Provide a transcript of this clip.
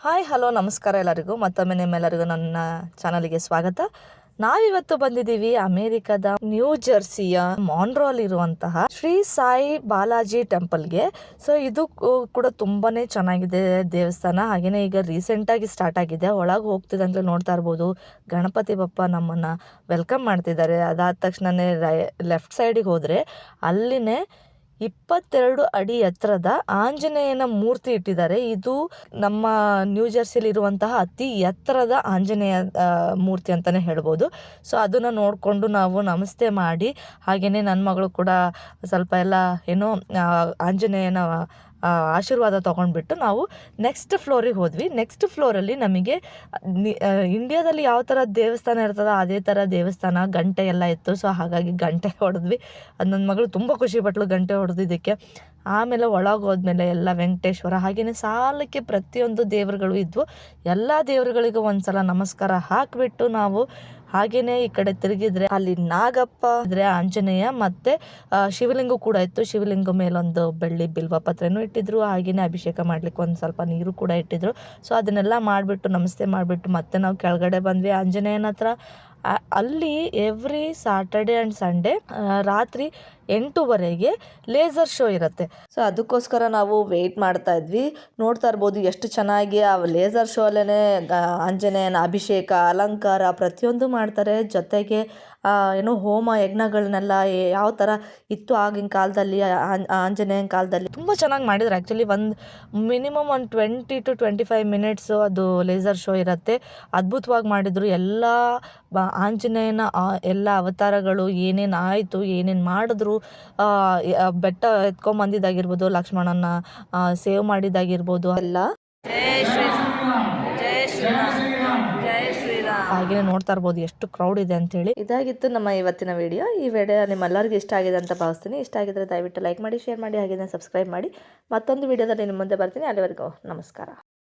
Hi hello ನಮಸ್ಕಾರ ಎಲ್ಲರಿಗೂ ಮತ್ತೊಮ್ಮೆ ನಿಮ್ಮೆಲ್ಲರಿಗೂ ನನ್ನ ಚಾನಲ್ಗೆ ಸ್ವಾಗತ. ನಾವಿವತ್ತು ಬಂದಿದ್ದೀವಿ ಅಮೇರಿಕದ ನ್ಯೂ ಜೆರ್ಸಿಯ ಮಾನ್ಟ್ರಿಯಲ್ ಇರುವಂತಹ ಶ್ರೀ ಸಾಯಿ ಬಾಲಾಜಿ ಟೆಂಪಲ್ಗೆ. ಸೊ ಇದು ಕೂಡ ತುಂಬಾನೇ ಚೆನ್ನಾಗಿದೆ ದೇವಸ್ಥಾನ. ಹಾಗೇನೆ ಈಗ ರೀಸೆಂಟಾಗಿ ಸ್ಟಾರ್ಟ್ ಆಗಿದೆ. ಒಳಗೆ ಹೋಗ್ತಿದ್ದಂಗೆ ನೋಡ್ತಾ ಇರ್ಬೋದು ಗಣಪತಿ ಬಪ್ಪ ನಮ್ಮನ್ನ ವೆಲ್ಕಮ್ ಮಾಡ್ತಿದ್ದಾರೆ. ಅದಾದ ತಕ್ಷಣನೇ ಲೆಫ್ಟ್ ಸೈಡಿಗೆ ಹೋದರೆ ಅಲ್ಲಿನೇ 22 ಅಡಿ ಎತ್ತರದ ಆಂಜನೇಯನ ಮೂರ್ತಿ ಇಟ್ಟಿದ್ದಾರೆ. ಇದು ನಮ್ಮ ನ್ಯೂ ಜೆರ್ಸಿಲಿ ಇರುವಂತಹ ಅತಿ ಎತ್ತರದ ಆಂಜನೇಯ ಮೂರ್ತಿ ಅಂತಲೇ ಹೇಳ್ಬೋದು. ಸೊ ಅದನ್ನು ನೋಡಿಕೊಂಡು ನಾವು ನಮಸ್ತೆ ಮಾಡಿ, ಹಾಗೆಯೇ ನನ್ನ ಮಗಳು ಕೂಡ ಸ್ವಲ್ಪ ಎಲ್ಲ ಏನೋ ಆಂಜನೇಯನ ಆಶೀರ್ವಾದ ತೊಗೊಂಡ್ಬಿಟ್ಟು ನಾವು ನೆಕ್ಸ್ಟ್ ಫ್ಲೋರಿಗೆ ಹೋದ್ವಿ. ನೆಕ್ಸ್ಟ್ ಫ್ಲೋರಲ್ಲಿ ನಮಗೆ ಇಂಡಿಯಾದಲ್ಲಿ ಯಾವ ಥರ ದೇವಸ್ಥಾನ ಇರ್ತದೋ ಅದೇ ಥರ ದೇವಸ್ಥಾನ, ಗಂಟೆ ಎಲ್ಲ ಇತ್ತು. ಸೊ ಹಾಗಾಗಿ ಗಂಟೆ ಹೊಡೆದ್ವಿ. ನನ್ನ ಮಗಳು ತುಂಬ ಖುಷಿಪಟ್ಟಳು ಗಂಟೆ ಹೊಡೆದಿದ್ದಕ್ಕೆ. ಆಮೇಲೆ ಒಳಗೆ ಹೋದ್ಮೇಲೆ ಎಲ್ಲ ವೆಂಕಟೇಶ್ವರ ಹಾಗೆಯೇ ಸಾಲಕ್ಕೆ ಪ್ರತಿಯೊಂದು ದೇವರುಗಳು ಇದ್ವು. ಎಲ್ಲ ದೇವರುಗಳಿಗೂ ಒಂದ್ಸಲ ನಮಸ್ಕಾರ ಹಾಕಿಬಿಟ್ಟು ನಾವು ಹಾಗೆಯೇ ಈ ಕಡೆ ತಿರುಗಿದ್ರೆ ಅಲ್ಲಿ ನಾಗಪ್ಪ ಇದ್ರೆ, ಆಂಜನೇಯ ಮತ್ತೆ ಶಿವಲಿಂಗ ಕೂಡ ಇತ್ತು. ಶಿವಲಿಂಗ ಮೇಲೊಂದು ಬೆಳ್ಳಿ ಬಿಲ್ವ ಪತ್ರೆನೂ ಇಟ್ಟಿದ್ರು. ಹಾಗೆಯೇ ಅಭಿಷೇಕ ಮಾಡ್ಲಿಕ್ಕೆ ಒಂದು ಸ್ವಲ್ಪ ನೀರು ಕೂಡ ಇಟ್ಟಿದ್ರು. ಸೊ ಅದನ್ನೆಲ್ಲ ಮಾಡಿಬಿಟ್ಟು ನಮಸ್ತೆ ಮಾಡಿಬಿಟ್ಟು ಮತ್ತೆ ನಾವು ಕೆಳಗಡೆ ಬಂದ್ವಿ ಆಂಜನೇಯನ ಹತ್ರ. ಅಲ್ಲಿ ಎವ್ರಿ ಸಾಟರ್ಡೆ ಆ್ಯಂಡ್ ಸಂಡೇ ರಾತ್ರಿ 8:00ವರೆಗೆ ಲೇಸರ್ ಶೋ ಇರುತ್ತೆ. ಸೊ ಅದಕ್ಕೋಸ್ಕರ ನಾವು ವೆಯ್ಟ್ ಮಾಡ್ತಾ ಇದ್ವಿ. ನೋಡ್ತಾ ಇರ್ಬೋದು ಎಷ್ಟು ಚೆನ್ನಾಗಿ ಆ ಲೇಸರ್ ಶೋ ಅಲ್ಲೇ ಆಂಜನೇಯನ ಅಭಿಷೇಕ, ಅಲಂಕಾರ ಪ್ರತಿಯೊಂದು ಮಾಡ್ತಾರೆ. ಜೊತೆಗೆ ಏನೋ ಹೋಮ ಯಜ್ಞಗಳನ್ನೆಲ್ಲ ಯಾವ ಥರ ಇತ್ತು ಆಗಿನ ಕಾಲದಲ್ಲಿ, ಆಂಜನೇಯನ ಕಾಲದಲ್ಲಿ ತುಂಬ ಚೆನ್ನಾಗಿ ಮಾಡಿದ್ರು. ಆ್ಯಕ್ಚುಲಿ ಮಿನಿಮಮ್ ಒಂದು 20 to 25 ಮಿನಿಟ್ಸು ಅದು ಲೇಸರ್ ಶೋ ಇರುತ್ತೆ. ಅದ್ಭುತವಾಗಿ ಮಾಡಿದರು. ಎಲ್ಲ ಆಂಜನೇಯನ ಎಲ್ಲ ಅವತಾರಗಳು ಏನೇನು ಆಯಿತು, ಏನೇನು ಮಾಡಿದ್ರು, ಬೆಟ್ಟ ಎತ್ಕೊಂಬಂದಿದ್ದಾಗಿರ್ಬೋದು, ಲಕ್ಷ್ಮಣನ ಸೇವ್ ಮಾಡಿದ್ದಾಗಿರ್ಬೋದು ಎಲ್ಲ ಹಾಗೆಯೇ ನೋಡ್ತಾ ಇರ್ಬೋದು ಎಷ್ಟು ಕ್ರೌಡ್ ಇದೆ ಅಂತೇಳಿ. ಇದಾಗಿತ್ತು ನಮ್ಮ ಇವತ್ತಿನ ವಿಡಿಯೋ. ಈ ವಿಡಿಯೋ ನಿಮ್ಮೆಲ್ಲರಿಗೂ ಇಷ್ಟ ಆಗಿದೆ ಅಂತ ಭಾವಿಸ್ತೀನಿ. ಇಷ್ಟ ಆಗಿದ್ರೆ ದಯವಿಟ್ಟು ಲೈಕ್ ಮಾಡಿ, ಶೇರ್ ಮಾಡಿ, ಹಾಗೆಯೇ ಸಬ್ಸ್ಕ್ರೈಬ್ ಮಾಡಿ. ಮತ್ತೊಂದು ವಿಡಿಯೋದಲ್ಲಿ ನಿಮ್ಮ ಮುಂದೆ ಬರ್ತೀನಿ. ಅಲ್ಲಿವರೆಗೂ ನಮಸ್ಕಾರ.